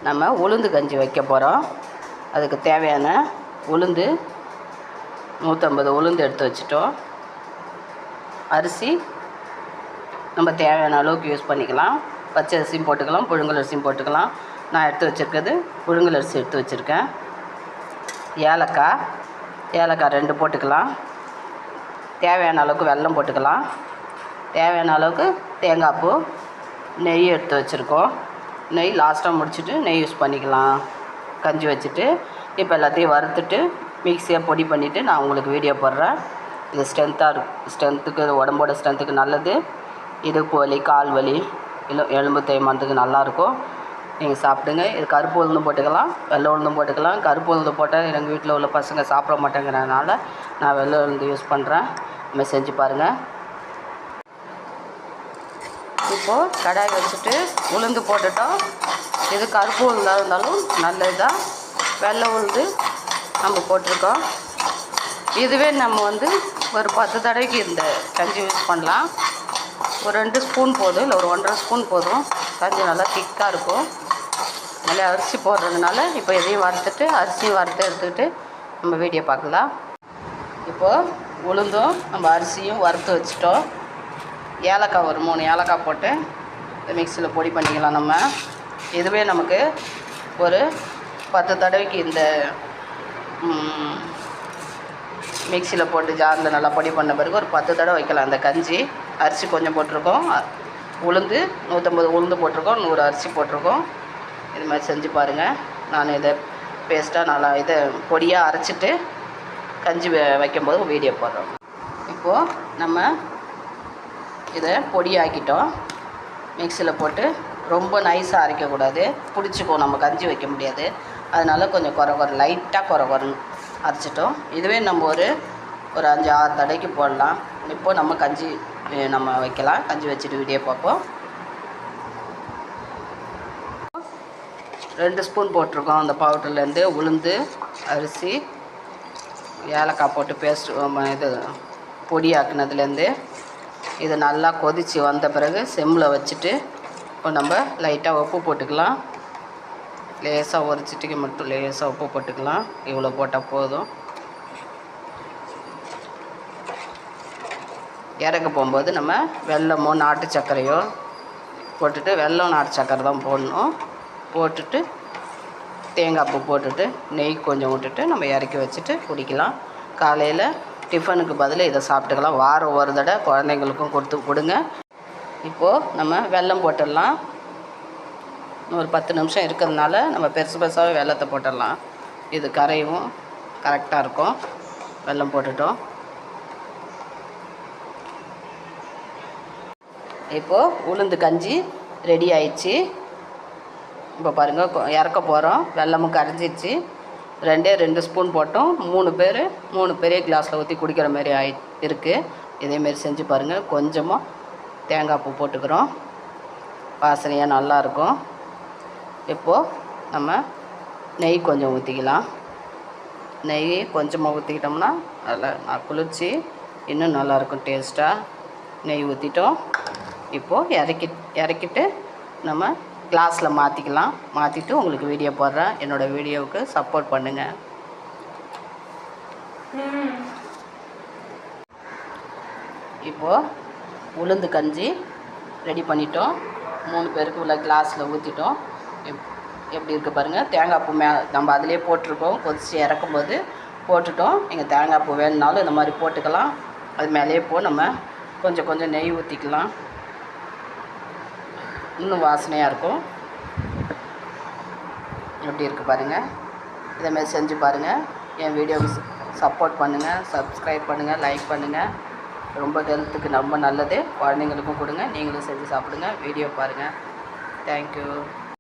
நம்ம உளுந்து கஞ்சி வைக்க போகிறோம். அதுக்கு தேவையான உளுந்து 150 உளுந்து எடுத்து வச்சுட்டோம். அரிசி நம்ம தேவையான அளவுக்கு யூஸ் பண்ணிக்கலாம். பச்சை அரிசியும் போட்டுக்கலாம், புழுங்கல் அரிசியும் போட்டுக்கலாம். நான் எடுத்து வச்சுருக்கிறது புழுங்கல் அரிசி எடுத்து வச்சுருக்கேன். ஏலக்காய் 2 போட்டுக்கலாம். தேவையான அளவுக்கு வெல்லம் போட்டுக்கலாம். தேவையான அளவுக்கு தேங்காய் பூ, நெய் எடுத்து வச்சுருக்கோம். நெய் லாஸ்ட்டாக முடிச்சுட்டு நெய் யூஸ் பண்ணிக்கலாம் கஞ்சி வச்சுட்டு. இப்போ எல்லாத்தையும் வறுத்துட்டு மிக்ஸியாக பொடி பண்ணிவிட்டு நான் உங்களுக்கு வீடியோ போடுறேன். இது ஸ்ட்ரென்த்துக்கு, உடம்போட ஸ்ட்ரென்த்துக்கு நல்லது. இடுப்பு வலி, கால் வலி, எலும்பு தேய்மானத்துக்கு நல்லாயிருக்கும். நீங்கள் சாப்பிடுங்க. இது கருப்பு உளுந்தும் போட்டுக்கலாம், வெள்ளை உளுந்தும் போட்டுக்கலாம். கருப்பு உளுந்து போட்டால் எங்கள் வீட்டில் உள்ள பசங்க சாப்பிட மாட்டேங்கிறதுனால நான் வெள்ளை உளுந்து யூஸ் பண்ணுறேன். நம்ம செஞ்சு பாருங்கள். இப்போது கடாய் வச்சுட்டு உளுந்து போட்டுட்டோம். இது கருப்பு உளுந்தாக இருந்தாலும் நல்லது தான். வெள்ளை உளுந்து நம்ம போட்டிருக்கோம். இதுவே நம்ம ஒரு 10 தடவைக்கு இந்த கஞ்சி யூஸ் பண்ணலாம். ஒரு 2 ஸ்பூன் போதும், இல்லை ஒரு 1.5 ஸ்பூன் போதும். கஞ்சி நல்லா திக்காக இருக்கும். நல்லா அரிசி போடுறதுனால இப்போ இதையும் வறுத்துட்டு அரிசியும் வறுத்து எடுத்துக்கிட்டு நம்ம வீடியோ பார்க்கலாம். இப்போது உளுந்தும் நம்ம அரிசியும் வறுத்து வச்சுட்டோம். ஏலக்காய் ஒரு 3 ஏலக்காய் போட்டு மிக்சியில் பொடி பண்ணிக்கலாம். நம்ம இதுவே நமக்கு ஒரு 10 தடவைக்கு இந்த மிக்சியில் போட்டு ஜாரில் நல்லா பொடி பண்ண பிறகு ஒரு 10 தடவை வைக்கலாம் இந்த கஞ்சி. அரிசி கொஞ்சம் போட்டிருக்கோம், உளுந்து 150 உளுந்து போட்டிருக்கோம், 100 அரிசி போட்டிருக்கோம். இது மாதிரி செஞ்சு பாருங்கள். நான் இதை பேஸ்ட்டாக நல்லா இதை பொடியாக அரைச்சிட்டு கஞ்சி வைக்கும்போது வீடியோ போடுறோம். இப்போது நம்ம இதை பொடியாக்கிட்டோம். மிக்சியில் போட்டு ரொம்ப நைஸாக அரைக்கக்கூடாது, பிடிச்சிக்கும், நம்ம கஞ்சி வைக்க முடியாது. அதனால் கொஞ்சம் லைட்டாக குறை அரைச்சிட்டோம். இதுவே நம்ம ஒரு 5-6 தடவைக்கு போடலாம். இப்போது நம்ம கஞ்சி நம்ம வைக்கலாம். கஞ்சி வச்சுட்டு வீடியோ பார்ப்போம். 2 ஸ்பூன் போட்டிருக்கோம் அந்த பவுடர்லேருந்து. உளுந்து, அரிசி, ஏலக்காய் போட்டு பேஸ்ட்டு இது பொடியாக்குனதுலேருந்து. இது நல்லா கொதித்து வந்த பிறகு செம்மில் வச்சுட்டு இப்போ நம்ம லைட்டாக உப்பு போட்டுக்கலாம். லேசாக ஒரு சிட்டிக்கு மட்டும் லேசாக உப்பு போட்டுக்கலாம். இவ்வளோ போட்டால் போதும். இறக்க போகும்போது நம்ம வெல்லமோ நாட்டு சர்க்கரையோ போட்டுட்டு, வெல்லம் நாட்டு சர்க்கரை தான் போடணும். போட்டுட்டு தேங்காய் பூ போட்டுட்டு நெய் கொஞ்சம் விட்டுட்டு நம்ம இறக்கி வச்சுட்டு குடிக்கலாம். காலையில் டிஃபனுக்கு பதில் இதை சாப்பிட்டுக்கலாம். வாரம் ஒரு தடவை குழந்தைங்களுக்கும் கொடுங்க. இப்போது நம்ம வெல்லம் போட்டுடலாம். ஒரு 10 நிமிஷம் இருக்கிறதுனால நம்ம பெருசாகவே வெல்லத்தை போட்டுடலாம். இது கரையும் கரெக்டாக இருக்கும். வெல்லம் போட்டுட்டோம். இப்போது உளுந்து கஞ்சி ரெடி ஆயிடுச்சு. இப்போ பாருங்கள், இறக்க போகிறோம். வெல்லமும் கரைஞ்சிடுச்சு. 2 ஸ்பூன் போட்டோம். 3 பெரிய கிளாஸில் ஊற்றி குடிக்கிற மாதிரி இருக்குது. இதேமாரி செஞ்சு பாருங்கள். கொஞ்சமாக தேங்காய் பூ போட்டுக்கிறோம், வாசனையாக நல்லாயிருக்கும். இப்போது நம்ம நெய் கொஞ்சம் ஊற்றிக்கலாம். நெய் கொஞ்சமாக ஊற்றிக்கிட்டோம்னா நல்லா குளிர்ச்சி இன்னும் நல்லாயிருக்கும் டேஸ்ட்டாக. நெய் ஊற்றிட்டோம். இப்போது இறக்கிட்டு நம்ம கிளாஸில் மாற்றிக்கலாம். மாற்றிட்டு உங்களுக்கு வீடியோ போடுறேன். என்னோடய வீடியோவுக்கு சப்போர்ட் பண்ணுங்கள். இப்போது உளுந்து கஞ்சி ரெடி பண்ணிட்டோம். 3 பேருக்கு உள்ள கிளாஸில் ஊற்றிட்டோம். எப்படி இருக்குது பாருங்கள். தேங்காய் பூ நம்ம அதிலே போட்டிருக்கோம். கொதித்து இறக்கும்போது போட்டுட்டோம். நீங்கள் தேங்காய் பூ வேணுனாலும் இந்த மாதிரி போட்டுக்கலாம். அது மேலேயே நம்ம கொஞ்சம் நெய் ஊற்றிக்கலாம். இன்னும் வாசனையாக இருக்கும். எப்படி இருக்குது பாருங்கள். இதேமாதிரி செஞ்சு பாருங்கள். என் வீடியோவுக்கு சப்போர்ட் பண்ணுங்கள், சப்ஸ்கிரைப் பண்ணுங்கள், லைக் பண்ணுங்கள். ரொம்ப ஹெல்த்துக்கு ரொம்ப நல்லது. குழந்தைங்களுக்கும் கொடுங்க, நீங்களும் செஞ்சு சாப்பிடுங்க. வீடியோ பாருங்கள். தேங்க்யூ.